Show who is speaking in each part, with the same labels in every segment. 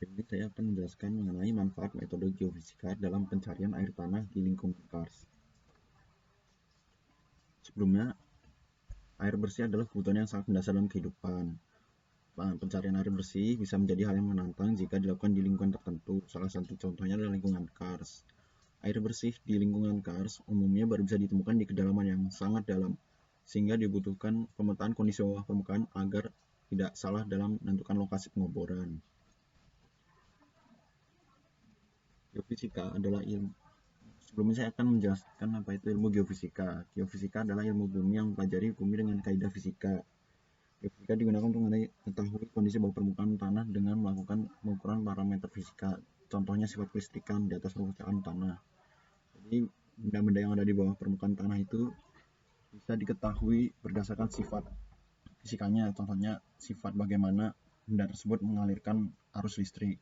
Speaker 1: Jadi saya akan menjelaskan mengenai manfaat metode geofisika dalam pencarian air tanah di lingkungan Kars. Sebelumnya, air bersih adalah kebutuhan yang sangat mendasar dalam kehidupan. Pencarian air bersih bisa menjadi hal yang menantang jika dilakukan di lingkungan tertentu. Salah satu contohnya adalah lingkungan Kars. Air bersih di lingkungan Kars umumnya baru bisa ditemukan di kedalaman yang sangat dalam, sehingga dibutuhkan pemetaan kondisi bawah permukaan agar tidak salah dalam menentukan lokasi pengeboran. Geofisika adalah ilmu. Sebelumnya saya akan menjelaskan apa itu ilmu geofisika. Geofisika adalah ilmu bumi yang mempelajari bumi dengan kaidah fisika. Geofisika digunakan untuk mengetahui kondisi bawah permukaan tanah dengan melakukan pengukuran parameter fisika, contohnya sifat kelistrikan di atas permukaan tanah. Jadi benda-benda yang ada di bawah permukaan tanah itu bisa diketahui berdasarkan sifat fisikanya, contohnya sifat bagaimana benda tersebut mengalirkan arus listrik.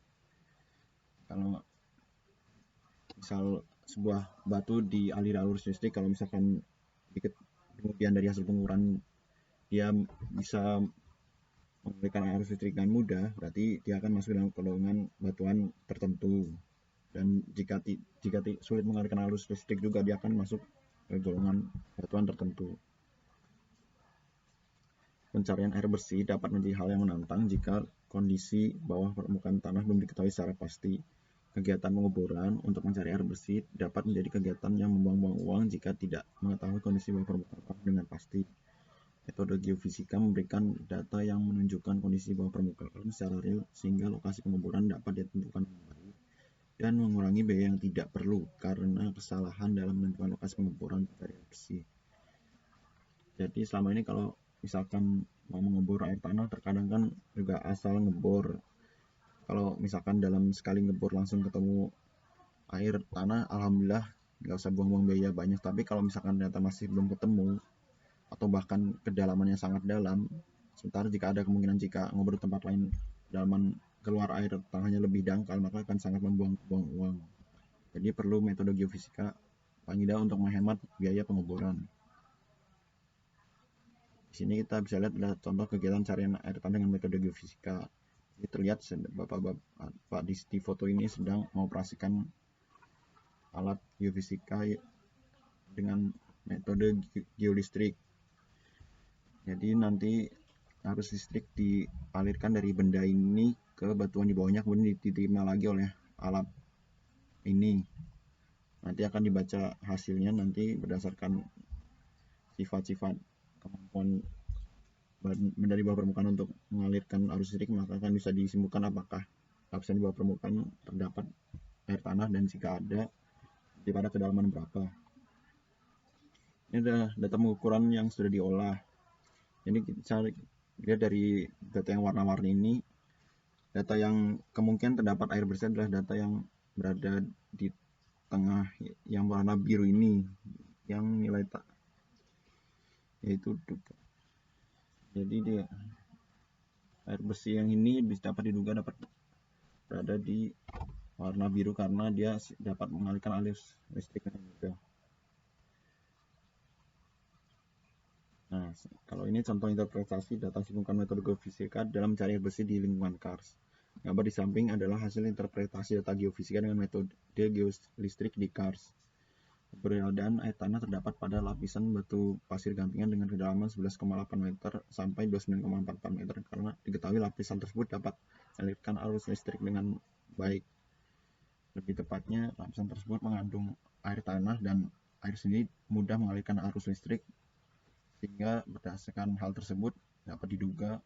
Speaker 1: Kalau misal sebuah batu dialiri arus listrik, kalau misalkan kemudian dari hasil pengukuran dia bisa mengalirkan arus listrik dengan mudah, berarti dia akan masuk dalam golongan batuan tertentu. Dan jika sulit mengalirkan arus listrik juga, dia akan masuk ke golongan batuan tertentu. Pencarian air bersih dapat menjadi hal yang menantang jika kondisi bawah permukaan tanah belum diketahui secara pasti. Kegiatan pengeboran untuk mencari air bersih dapat menjadi kegiatan yang membuang-buang uang jika tidak mengetahui kondisi bawah permukaan tanah dengan pasti. Metode geofisika memberikan data yang menunjukkan kondisi bawah permukaan secara real sehingga lokasi pengeboran dapat ditentukan dengan baik dan mengurangi biaya yang tidak perlu karena kesalahan dalam menentukan lokasi pengeboran pencari air bersih. Jadi selama ini kalau misalkan mau mengebor air tanah, terkadang kan juga asal ngebor. Kalau misalkan dalam sekali ngebor langsung ketemu air tanah, alhamdulillah nggak usah buang-buang biaya banyak. Tapi kalau misalkan ternyata masih belum ketemu atau bahkan kedalamannya sangat dalam, sementara jika ada kemungkinan jika ngebor tempat lain kedalaman keluar air tanahnya lebih dangkal, maka akan sangat membuang-buang uang. Jadi perlu metode geofisika paling tidak untuk menghemat biaya pengeboran. Di sini kita bisa lihat adalah contoh kegiatan carian air tanah dengan metode geofisika. Ini terlihat bapak di foto ini sedang mengoperasikan alat geofisika dengan metode geolistrik. Jadi nanti arus listrik dialirkan dari benda ini ke batuan di bawahnya, kemudian diterima lagi oleh alat ini. Nanti akan dibaca hasilnya nanti berdasarkan sifat-sifat kemampuan benda di bawah permukaan untuk mengalirkan arus listrik, maka akan bisa disimpulkan apakah lapisan di bawah permukaan terdapat air tanah dan jika ada pada kedalaman berapa. Ini adalah data pengukuran yang sudah diolah. Jadi kita lihat dari data yang warna-warni ini, data yang kemungkinan terdapat air bersih adalah data yang berada di tengah yang warna biru ini, yang nilai yaitu jadi dia air bersih yang ini dapat diduga dapat berada di warna biru karena dia dapat mengalirkan arus listrik dengan mudah. Nah, kalau ini contoh interpretasi data simultan metode geofisika dalam mencari air bersih di lingkungan Kars. Gambar di samping adalah hasil interpretasi data geofisika dengan metode geolistrik di Kars. Keberadaan air tanah terdapat pada lapisan batu pasir gantingan dengan kedalaman 11,8 meter sampai 29,44 meter karena diketahui lapisan tersebut dapat mengalirkan arus listrik dengan baik. Lebih tepatnya, lapisan tersebut mengandung air tanah dan air sendiri mudah mengalirkan arus listrik, sehingga berdasarkan hal tersebut dapat diduga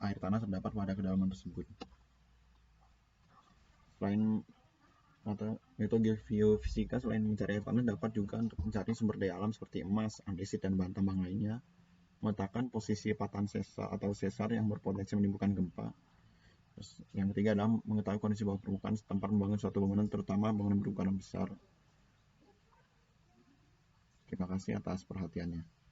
Speaker 1: air tanah terdapat pada kedalaman tersebut. Selain metode geofisika, selain mencari air tanah, dapat juga untuk mencari sumber daya alam seperti emas, andesit, dan bahan tambang lainnya, memetakan posisi patahan sesar atau sesar yang berpotensi menimbulkan gempa. Terus, yang ketiga adalah mengetahui kondisi bawah permukaan setempat membangun suatu bangunan, terutama bangunan berukuran besar. Terima kasih atas perhatiannya.